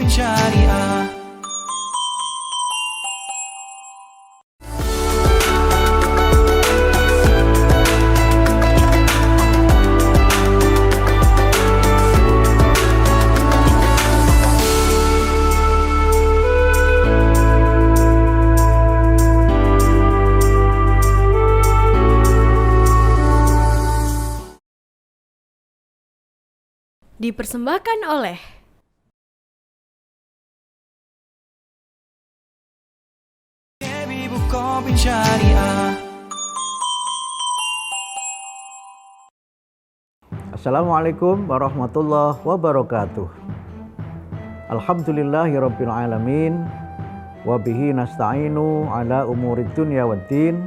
Syariah. Dipersembahkan oleh Syariah. Assalamualaikum warahmatullahi wabarakatuh. Alhamdulillahirabbil alamin wa bihi nasta'inu ala umurid dunya waddin.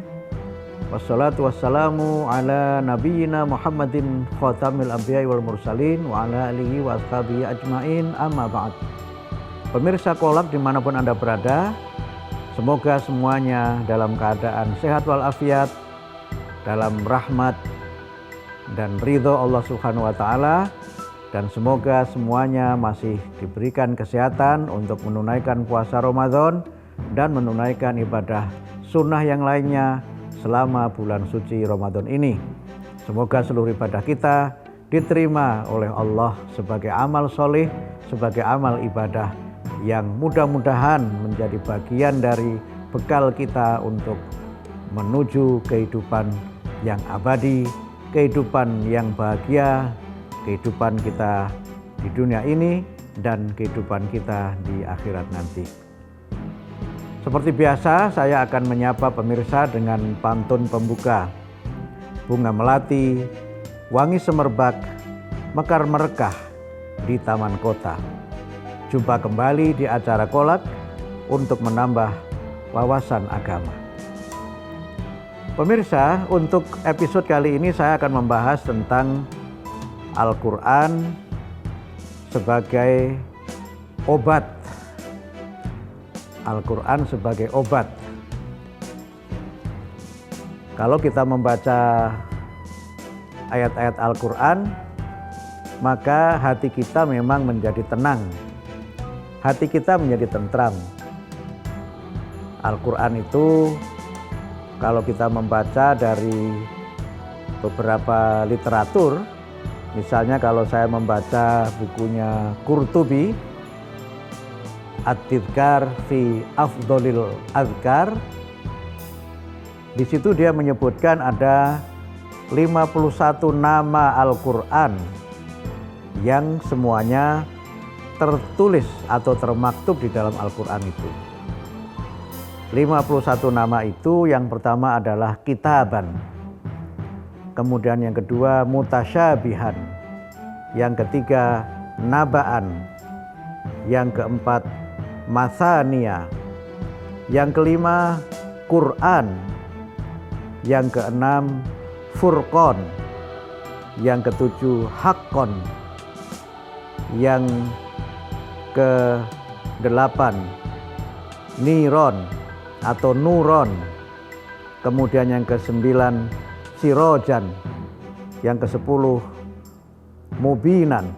Wassalatu wassalamu ala nabiyyina Muhammadin khatamil anbiya'i wal mursalin wa ala alihi wa ashabihi ajmain, amma ba'd. Pemirsa Kolab dimanapun Anda berada, semoga semuanya dalam keadaan sehat walafiat, dalam rahmat dan ridho Allah Subhanahu wa Ta'ala, dan semoga semuanya masih diberikan kesehatan untuk menunaikan puasa Ramadan dan menunaikan ibadah sunnah yang lainnya selama bulan suci Ramadan ini. Semoga seluruh ibadah kita diterima oleh Allah sebagai amal soleh, sebagai amal ibadah yang mudah-mudahan menjadi bagian dari bekal kita untuk menuju kehidupan yang abadi, kehidupan yang bahagia, kehidupan kita di dunia ini dan kehidupan kita di akhirat nanti. Seperti biasa, saya akan menyapa pemirsa dengan pantun pembuka. Bunga melati, wangi semerbak, mekar merekah di taman kota. Jumpa kembali di acara Kolak untuk menambah wawasan agama. Pemirsa, untuk episode kali ini saya akan membahas tentang Al-Quran sebagai obat. Al-Quran sebagai obat. Kalau kita membaca ayat-ayat Al-Quran, maka hati kita memang menjadi tenang. Hati kita menjadi tentram. Al-Quran itu kalau kita membaca dari beberapa literatur, misalnya kalau saya membaca bukunya Qurtubi, At-Tidhkar fi Afdholil Adhkar, di situ dia menyebutkan ada 51 nama Al-Quran yang semuanya tertulis atau termaktub di dalam Al-Quran itu. 51 nama itu, yang pertama adalah kitaban, kemudian yang kedua mutasyabihan, yang ketiga nabaan, yang keempat Masania, yang kelima Quran, yang keenam Furqan, yang ketujuh Haqqan, yang kedelapan Niron atau Nuron, kemudian yang kesembilan Sirojan, yang kesepuluh Mubinan,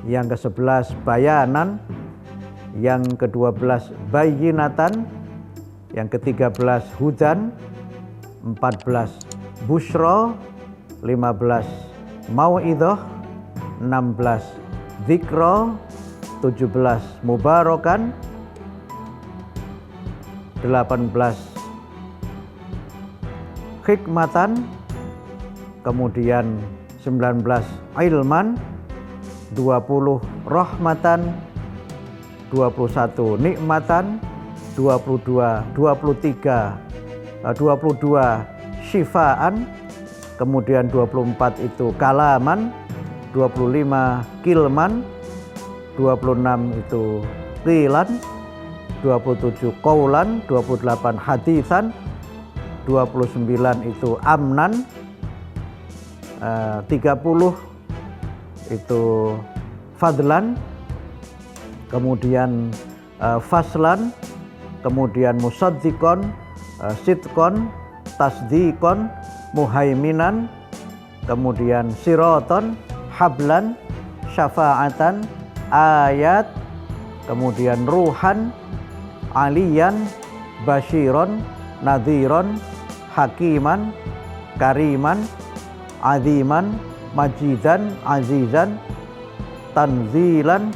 yang ke-11 Bayanan, yang ke-12 Bayyinatan, yang ke-13 Hudan, 14 Busyra, 15 Mau'idhah, 16 Dzikra, 17 Mubarakan, 18 Hikmatan, kemudian 19 Ilman, 20 Rahmatan, 21 Nikmatan, 22 Syifaan, kemudian 24 itu Kalaman, 25 Kilman, 26 itu Qilan, 27 Qaulan, 28 Hadisan, 29 itu Amnan, 30 itu Fadlan, kemudian Faslan, kemudian Musaddiqon, Sidqon, Tasdiqon, Muhaiminan, kemudian Siraton, Hablan, Syafa'atan, Ayat, kemudian ruhan, aliyan, basyiron, nadhiron, hakiman, kariman, aziman, majidan, azizan, tanzilan,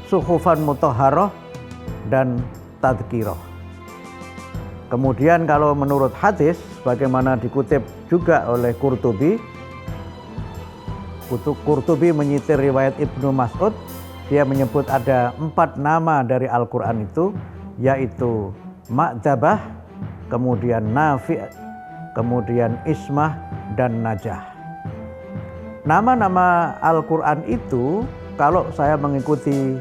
suhufan mutahharah, dan tadhkirah. Kemudian kalau menurut hadis, bagaimana dikutip juga oleh Qurtubi, Qurtubi menyitir riwayat Ibnu Mas'ud, dia menyebut ada 4 nama dari Al-Quran itu, yaitu Ma'dzabah, kemudian Nafi', kemudian Ismah, dan Najah. Nama-nama Al-Quran itu, kalau saya mengikuti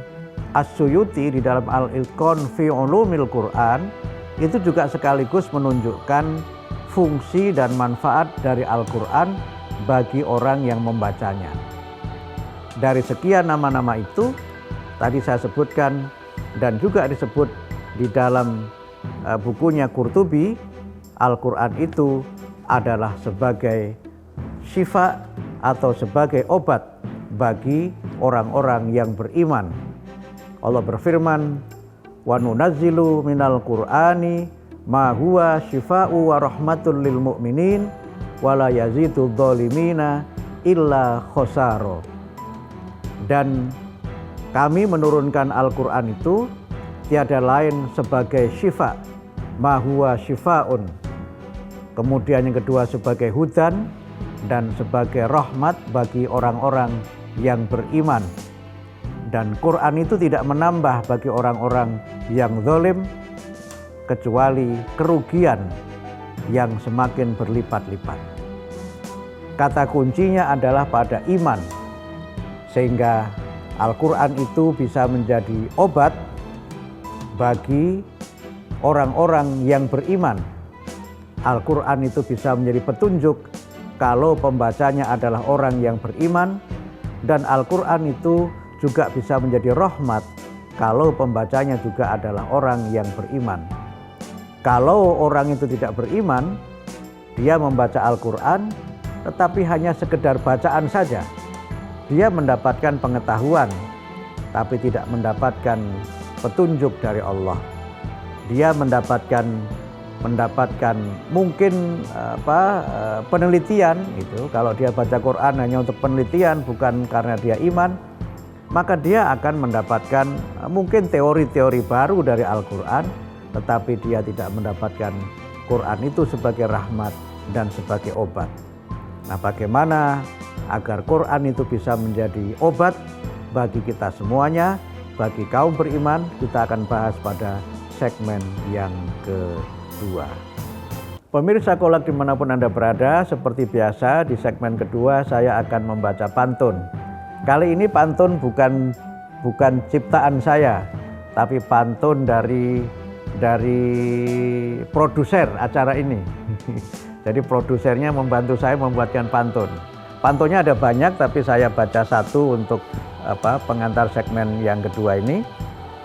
As-Suyuti di dalam Al-Itqan fi Ulumil Quran, itu juga sekaligus menunjukkan fungsi dan manfaat dari Al-Quran bagi orang yang membacanya. Dari sekian nama-nama itu, tadi saya sebutkan dan juga disebut di dalam bukunya Qurtubi, Al-Quran itu adalah sebagai syifa atau sebagai obat bagi orang-orang yang beriman. Allah berfirman, wa nunazzilu minal Qur'ani ma huwa syifa'u wa rahmatul lil mu'minin wa la yazidudz zalimina illa khosaro. Dan kami menurunkan Al-Quran itu tiada lain sebagai syifa, ma huwa syifa'un. Kemudian yang kedua sebagai hudan dan sebagai rahmat bagi orang-orang yang beriman. Dan Quran itu tidak menambah bagi orang-orang yang zalim kecuali kerugian yang semakin berlipat-lipat. Kata kuncinya adalah pada iman, sehingga Al-Quran itu bisa menjadi obat bagi orang-orang yang beriman. Al-Quran itu bisa menjadi petunjuk kalau pembacanya adalah orang yang beriman, dan Al-Quran itu juga bisa menjadi rahmat kalau pembacanya juga adalah orang yang beriman. Kalau orang itu tidak beriman, dia membaca Al-Quran tetapi hanya sekedar bacaan saja. Dia mendapatkan pengetahuan tapi tidak mendapatkan petunjuk dari Allah. Dia mendapatkan mungkin penelitian itu. Kalau dia baca Quran hanya untuk penelitian, bukan karena dia iman, maka dia akan mendapatkan mungkin teori-teori baru dari Al-Quran, tetapi dia tidak mendapatkan Quran itu sebagai rahmat dan sebagai obat. Nah, bagaimana agar Quran itu bisa menjadi obat bagi kita semuanya, bagi kaum beriman, kita akan bahas pada segmen yang kedua. Pemirsa Kolak dimanapun Anda berada, seperti biasa di segmen kedua saya akan membaca pantun. Kali ini pantun bukan ciptaan saya, tapi pantun dari produser acara ini. Jadi produsernya membantu saya membuatkan pantun. Pantunnya ada banyak, tapi saya baca satu untuk pengantar segmen yang kedua ini.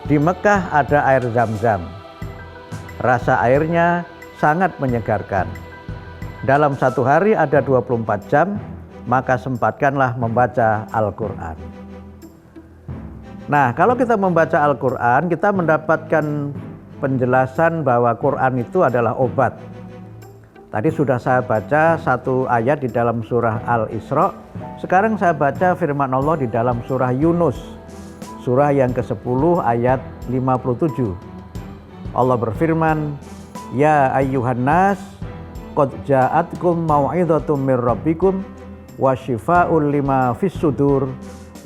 Di Mekah ada air Zam-Zam. Rasa airnya sangat menyegarkan. Dalam satu hari ada 24 jam, maka sempatkanlah membaca Al-Quran. Nah, kalau kita membaca Al-Quran, kita mendapatkan penjelasan bahwa Quran itu adalah obat. Tadi sudah saya baca satu ayat di dalam surah Al-Isra. Sekarang saya baca firman Allah di dalam surah Yunus, surah yang ke-10 ayat 57. Allah berfirman, ya ayyuhan nas, qad ja'atkum mau'idhatum mir rabbikum wa syifaa'un lima fis sudur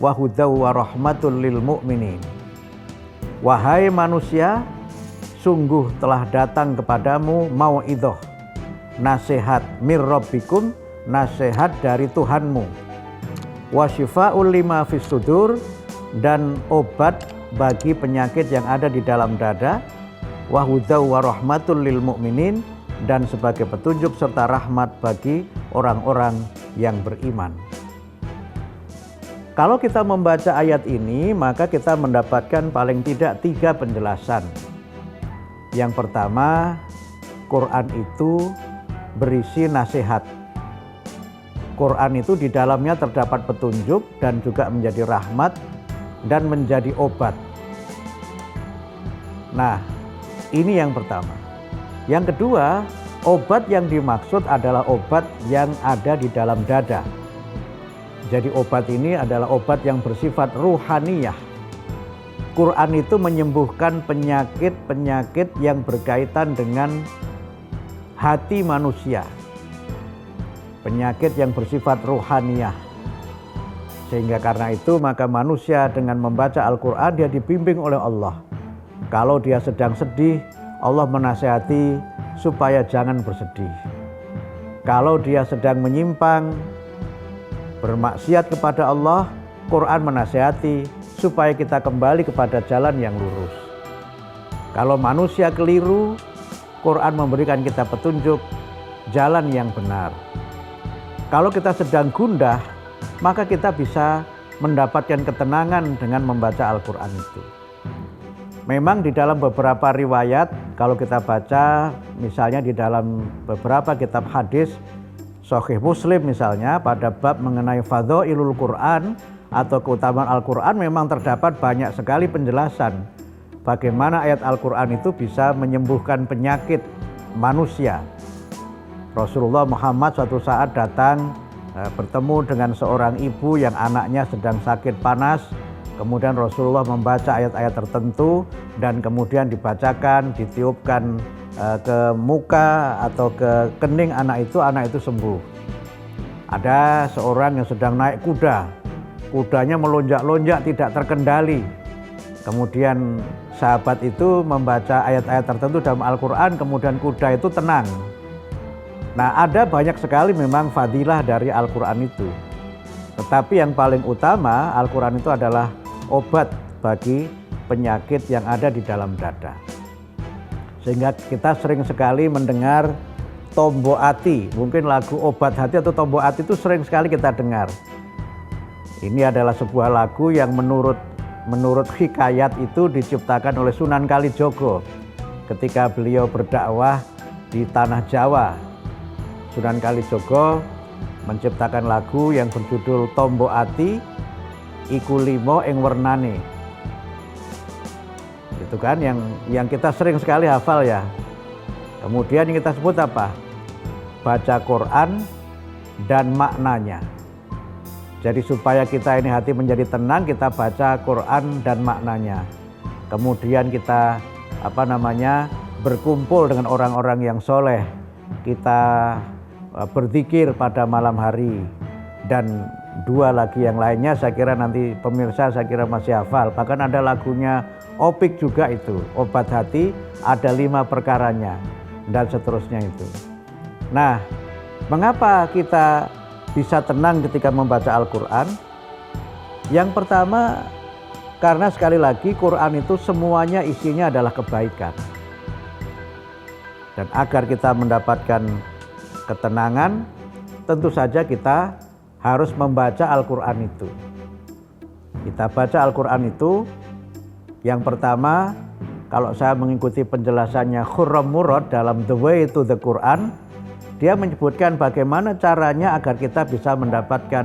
wa hudaw wa rahmatul lil mu'minin. Wahai manusia, sungguh telah datang kepadamu mau'idhah, nasihat mir rabbikum, nasihat dari Tuhanmu, wa syifaa'un lima fis sudur, dan obat bagi penyakit yang ada di dalam dada, wa hudaw wa rahmatul lil mu'minin, dan sebagai petunjuk serta rahmat bagi orang-orang yang beriman. Kalau kita membaca ayat ini, maka kita mendapatkan paling tidak 3 penjelasan. Yang pertama, Quran itu berisi nasihat. Quran itu di dalamnya terdapat petunjuk dan juga menjadi rahmat dan menjadi obat. Nah, ini yang pertama. Yang kedua, obat yang dimaksud adalah obat yang ada di dalam dada. Jadi obat ini adalah obat yang bersifat ruhaniyah. Quran itu menyembuhkan penyakit-penyakit yang berkaitan dengan hati manusia. Penyakit yang bersifat ruhaniyah. Sehingga karena itu maka manusia dengan membaca Al-Quran dia dibimbing oleh Allah. Kalau dia sedang sedih, Allah menasihati supaya jangan bersedih. Kalau dia sedang menyimpang, bermaksiat kepada Allah, Quran menasihati supaya kita kembali kepada jalan yang lurus. Kalau manusia keliru, Quran memberikan kita petunjuk jalan yang benar. Kalau kita sedang gundah, maka kita bisa mendapatkan ketenangan dengan membaca Al-Quran itu. Memang di dalam beberapa riwayat, kalau kita baca misalnya di dalam beberapa kitab hadis, Sahih Muslim misalnya, pada bab mengenai Fadhailul Quran atau keutamaan Al-Quran, memang terdapat banyak sekali penjelasan bagaimana ayat Al-Quran itu bisa menyembuhkan penyakit manusia. Rasulullah Muhammad suatu saat datang bertemu dengan seorang ibu yang anaknya sedang sakit panas. Kemudian Rasulullah membaca ayat-ayat tertentu dan kemudian dibacakan, ditiupkan ke muka atau ke kening anak itu sembuh. Ada seorang yang sedang naik kuda, kudanya melonjak-lonjak tidak terkendali. Kemudian sahabat itu membaca ayat-ayat tertentu dalam Al-Quran, kemudian kuda itu tenang. Nah, ada banyak sekali memang fadilah dari Al-Quran itu. Tetapi yang paling utama, Al-Quran itu adalah obat bagi penyakit yang ada di dalam dada. Sehingga kita sering sekali mendengar Tombo Ati, mungkin lagu Obat Hati atau Tombo Ati itu sering sekali kita dengar. Ini adalah sebuah lagu yang menurut hikayat itu diciptakan oleh Sunan Kalijogo ketika beliau berdakwah di tanah Jawa. Sunan Kalijogo menciptakan lagu yang berjudul Tombo Ati Iku limo ing wernane. Itu kan yang kita sering sekali hafal ya. Kemudian yang kita sebut apa? Baca Quran dan maknanya. Jadi supaya kita ini hati menjadi tenang, kita baca Quran dan maknanya. Kemudian kita berkumpul dengan orang-orang yang soleh. Kita berzikir pada malam hari. Dan dua lagi yang lainnya saya kira nanti pemirsa masih hafal. Bahkan ada lagunya Opik juga itu, Obat Hati, ada 5 perkaranya dan seterusnya itu. Nah, mengapa kita bisa tenang ketika membaca Al-Quran? Yang pertama, karena sekali lagi Quran itu semuanya isinya adalah kebaikan. Dan agar kita mendapatkan ketenangan, tentu saja kita harus membaca Al-Quran itu. Kita baca Al-Quran itu, yang pertama, kalau saya mengikuti penjelasannya Khurram Murad dalam The Way to the Quran, dia menyebutkan bagaimana caranya agar kita bisa mendapatkan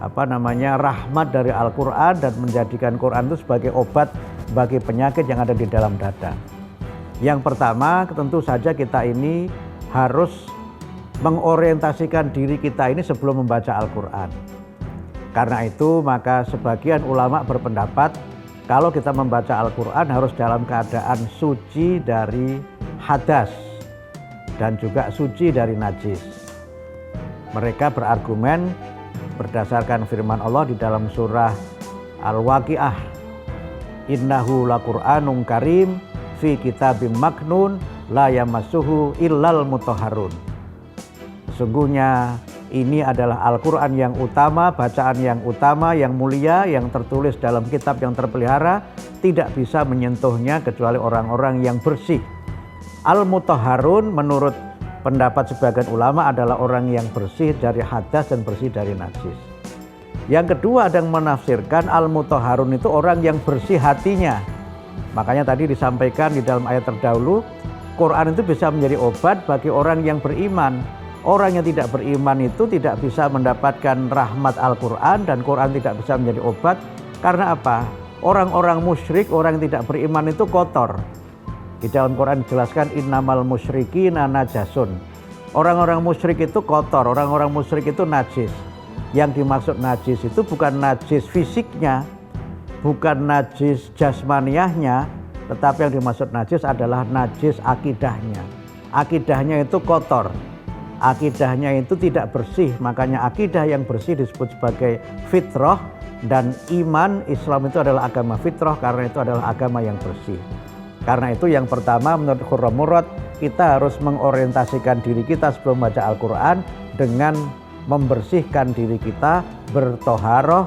rahmat dari Al-Quran dan menjadikan Quran itu sebagai obat bagi penyakit yang ada di dalam dada. Yang pertama, tentu saja kita ini harus mengorientasikan diri kita ini sebelum membaca Al-Quran. Karena itu maka sebagian ulama berpendapat kalau kita membaca Al-Quran harus dalam keadaan suci dari hadas dan juga suci dari najis. Mereka berargumen berdasarkan firman Allah di dalam surah Al-Waqi'ah, innahu laqur'anun karim fi kitabim maknun la yamassuhu illal mutahharun. Sesungguhnya ini adalah Al-Quran yang utama, bacaan yang utama, yang mulia, yang tertulis dalam kitab yang terpelihara, tidak bisa menyentuhnya kecuali orang-orang yang bersih. Al-Mutahharun menurut pendapat sebagian ulama adalah orang yang bersih dari hadas dan bersih dari najis. Yang kedua ada yang menafsirkan Al-Mutahharun itu orang yang bersih hatinya. Makanya tadi disampaikan di dalam ayat terdahulu, Quran itu bisa menjadi obat bagi orang yang beriman. Orang yang tidak beriman itu tidak bisa mendapatkan rahmat Al-Quran dan Quran tidak bisa menjadi obat. Karena apa? orang-orang musyrik, orang yang tidak beriman itu kotor. Di dalam Quran dijelaskan innamal musyrikina najasun. Orang-orang musyrik itu kotor, orang-orang musyrik itu najis. Yang dimaksud najis itu bukan najis fisiknya, bukan najis jasmaniahnya, tetapi yang dimaksud najis adalah najis akidahnya. Akidahnya itu kotor, akidahnya itu tidak bersih. Makanya akidah yang bersih disebut sebagai fitrah, dan iman Islam itu adalah agama fitrah karena itu adalah agama yang bersih. Karena itu yang pertama menurut Khurram Murad, kita harus mengorientasikan diri kita sebelum baca Al-Quran dengan membersihkan diri kita, bertoharoh,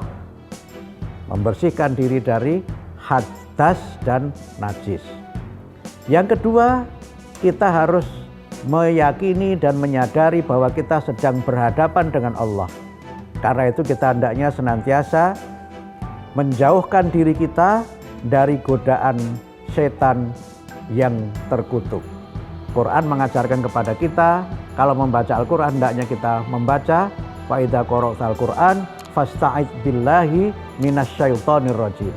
membersihkan diri dari hadas dan najis. Yang kedua, kita harus meyakini dan menyadari bahwa kita sedang berhadapan dengan Allah. Karena itu kita hendaknya senantiasa menjauhkan diri kita dari godaan setan yang terkutuk. Quran mengajarkan kepada kita, kalau membaca Al-Quran hendaknya kita membaca fa idza qara'tal Quran fasta'id billahi minasyaitonir rajim.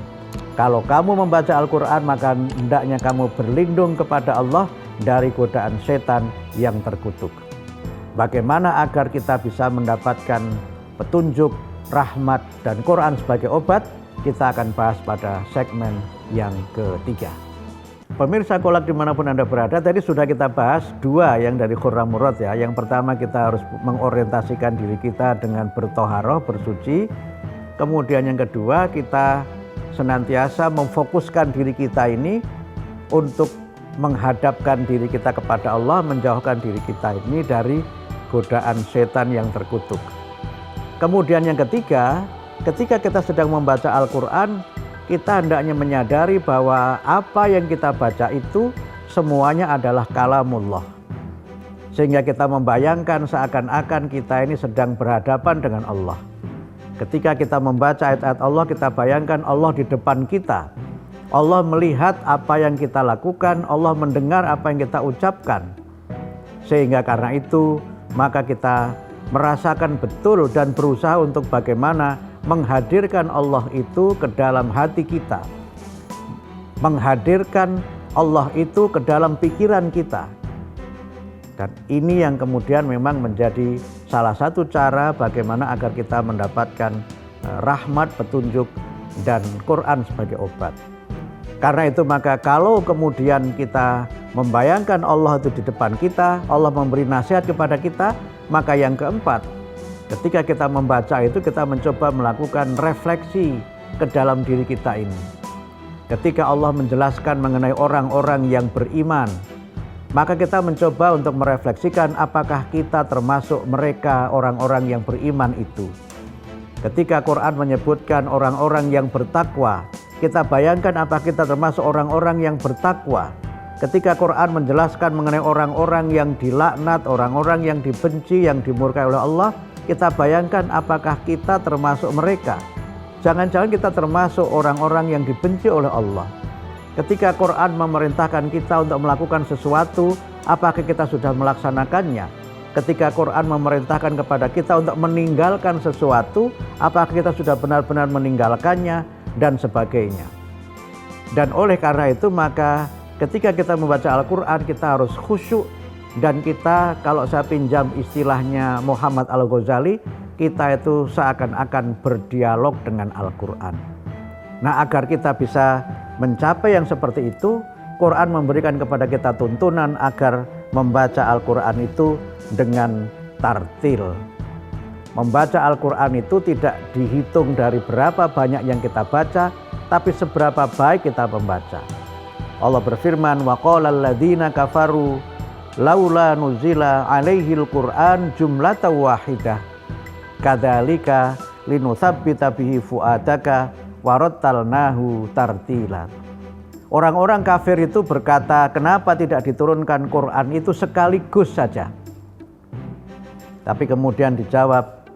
Kalau kamu membaca Al-Quran maka hendaknya kamu berlindung kepada Allah dari godaan setan yang terkutuk. Bagaimana agar kita bisa mendapatkan petunjuk, rahmat, dan Quran sebagai obat? Kita akan bahas pada segmen yang ketiga. Pemirsa Kolak dimanapun Anda berada, tadi sudah kita bahas dua yang dari Khurram Murad ya. Yang pertama kita harus mengorientasikan diri kita dengan bertoharoh, bersuci. Kemudian yang kedua kita senantiasa memfokuskan diri kita ini untuk menghadapkan diri kita kepada Allah, menjauhkan diri kita ini dari godaan setan yang terkutuk. Kemudian yang ketiga, ketika kita sedang membaca Al-Quran, kita hendaknya menyadari bahwa apa yang kita baca itu semuanya adalah kalamullah. Sehingga kita membayangkan seakan-akan kita ini sedang berhadapan dengan Allah. Ketika kita membaca ayat-ayat Allah, kita bayangkan Allah di depan kita. Allah melihat apa yang kita lakukan, Allah mendengar apa yang kita ucapkan. Sehingga karena itu, maka kita merasakan betul dan berusaha untuk bagaimana menghadirkan Allah itu ke dalam hati kita, menghadirkan Allah itu ke dalam pikiran kita. Dan ini yang kemudian memang menjadi salah satu cara bagaimana agar kita mendapatkan rahmat, petunjuk, dan Quran sebagai obat. Karena itu maka kalau kemudian kita membayangkan Allah itu di depan kita, Allah memberi nasihat kepada kita, maka yang keempat, ketika kita membaca itu kita mencoba melakukan refleksi ke dalam diri kita ini. Ketika Allah menjelaskan mengenai orang-orang yang beriman, maka kita mencoba untuk merefleksikan apakah kita termasuk mereka orang-orang yang beriman itu. Ketika Quran menyebutkan orang-orang yang bertakwa, kita bayangkan apakah kita termasuk orang-orang yang bertakwa. Ketika Quran menjelaskan mengenai orang-orang yang dilaknat, orang-orang yang dibenci, yang dimurkai oleh Allah, kita bayangkan apakah kita termasuk mereka. Jangan-jangan kita termasuk orang-orang yang dibenci oleh Allah. Ketika Quran memerintahkan kita untuk melakukan sesuatu, apakah kita sudah melaksanakannya? Ketika Quran memerintahkan kepada kita untuk meninggalkan sesuatu, apakah kita sudah benar-benar meninggalkannya? Dan sebagainya. Dan oleh karena itu maka ketika kita membaca Al-Quran kita harus khusyuk. Dan kita, kalau saya pinjam istilahnya Muhammad Al-Ghazali, kita itu seakan-akan berdialog dengan Al-Quran. Nah, agar kita bisa mencapai yang seperti itu, Quran memberikan kepada kita tuntunan agar membaca Al-Quran itu dengan tartil. Membaca Al-Quran itu tidak dihitung dari berapa banyak yang kita baca, tapi seberapa baik kita membaca. Allah berfirman, وَقَالَ الَّذِينَ كَفَرُوا لَوْلَا نُزِّلَ عَلَيْهِ الْقُرْآنُ جُمْلَةً وَاحِدَةً كَذَلِكَ لِنُثَبِّتَ بِهِ فُؤَادَكَ وَرَتَّلْنَاهُ تَرْتِيلًا. Orang-orang kafir itu berkata, kenapa tidak diturunkan Quran itu sekaligus saja? Tapi kemudian dijawab,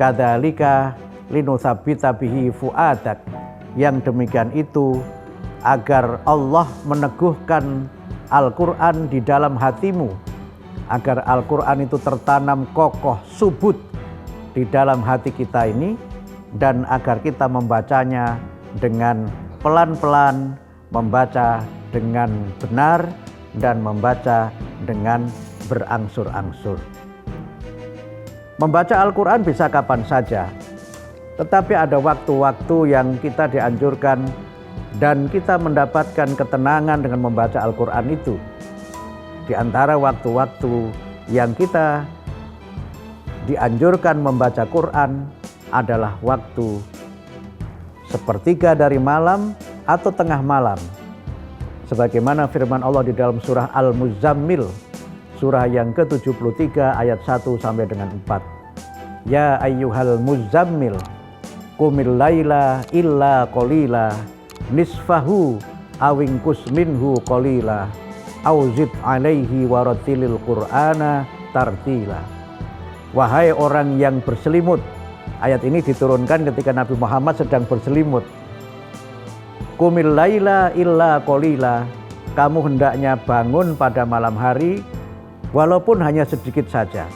kadzalika linutsabbita bihi fuadak. Yang demikian itu agar Allah meneguhkan Al-Quran di dalam hatimu, agar Al-Quran itu tertanam kokoh, subut di dalam hati kita ini, dan agar kita membacanya dengan pelan-pelan membaca dengan benar dan membaca dengan berangsur-angsur. Membaca Al-Quran bisa kapan saja, tetapi ada waktu-waktu yang kita dianjurkan dan kita mendapatkan ketenangan dengan membaca Al-Quran itu. Di antara waktu-waktu yang kita dianjurkan membaca Quran adalah waktu sepertiga dari malam atau tengah malam. Sebagaimana firman Allah di dalam surah Al-Muzammil, surah yang ke-73 ayat 1 sampai dengan 4. Ya ayyuhal muzammil, qumil laila illa qalila, nisfahu awingkus minhu qalila, auzid alaihi warattilil qur'ana tartila. Wahai orang yang berselimut. Ayat ini diturunkan ketika Nabi Muhammad sedang berselimut. Qumil laila illa qalila, kamu hendaknya bangun pada malam hari walaupun hanya sedikit saja.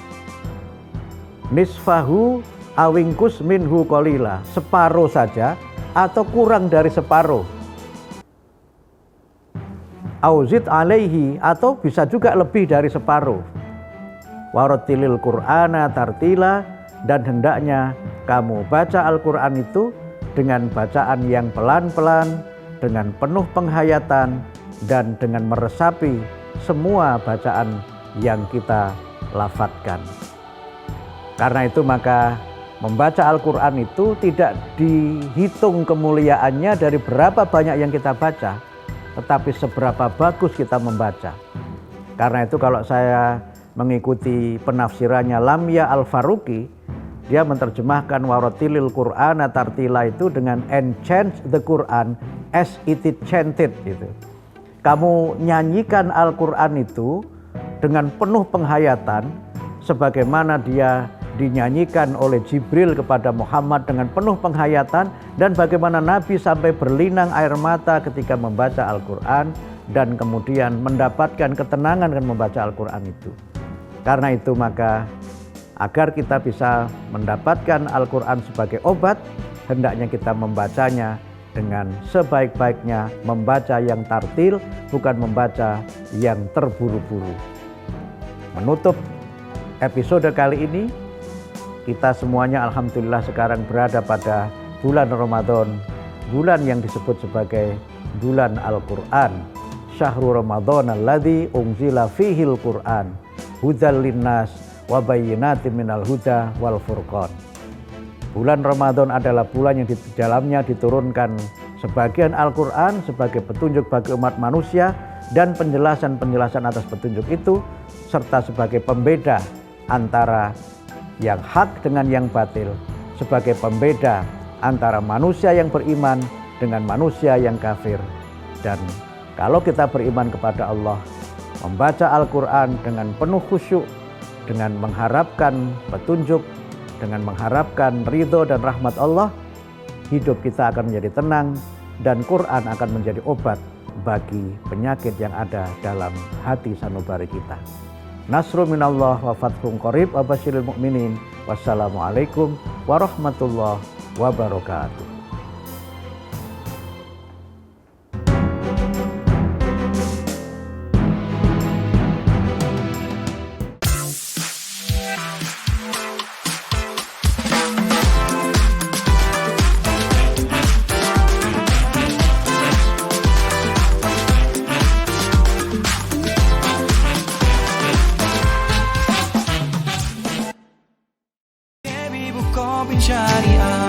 Nisfahu awingkus minhu qalila, separuh saja atau kurang dari separuh. Auzid alaihi, atau bisa juga lebih dari separuh. Warattilil qur'ana tartila, dan hendaknya kamu baca Al-Quran itu dengan bacaan yang pelan-pelan, dengan penuh penghayatan, dan dengan meresapi semua bacaan yang kita lafadzkan. Karena itu maka membaca Al-Quran itu tidak dihitung kemuliaannya dari berapa banyak yang kita baca, tetapi seberapa bagus kita membaca. Karena itu kalau saya mengikuti penafsirannya Lamia Al-Faruqi, dia menerjemahkan warattilil Qur'ana tartila itu dengan enchant the Quran as it is chanted gitu. Kamu nyanyikan Al-Quran itu dengan penuh penghayatan sebagaimana dia dinyanyikan oleh Jibril kepada Muhammad dengan penuh penghayatan, dan bagaimana Nabi sampai berlinang air mata ketika membaca Al-Quran dan kemudian mendapatkan ketenangan dengan membaca Al-Quran itu. Karena itu maka agar kita bisa mendapatkan Al-Quran sebagai obat, hendaknya kita membacanya dengan sebaik-baiknya, membaca yang tartil, bukan membaca yang terburu-buru. Menutup episode kali ini, kita semuanya alhamdulillah sekarang berada pada bulan Ramadan, bulan yang disebut sebagai bulan Al-Quran. Syahrul Ramadan alladzi unzila fihil Quran, hudal linnas wa bayyinatin minal huda wal furqan. Bulan Ramadan adalah bulan yang di dalamnya diturunkan sebagian Al-Quran sebagai petunjuk bagi umat manusia dan penjelasan-penjelasan atas petunjuk itu, serta sebagai pembeda antara yang hak dengan yang batil, sebagai pembeda antara manusia yang beriman dengan manusia yang kafir. Dan kalau kita beriman kepada Allah, membaca Al-Quran dengan penuh khusyuk, dengan mengharapkan petunjuk, dengan mengharapkan ridho dan rahmat Allah, hidup kita akan menjadi tenang dan Quran akan menjadi obat bagi penyakit yang ada dalam hati sanubari kita. Nasrul minallah wa fathun qarib wa basyiril mu'minin. Wassalamualaikum warahmatullahi wabarakatuh. Syariah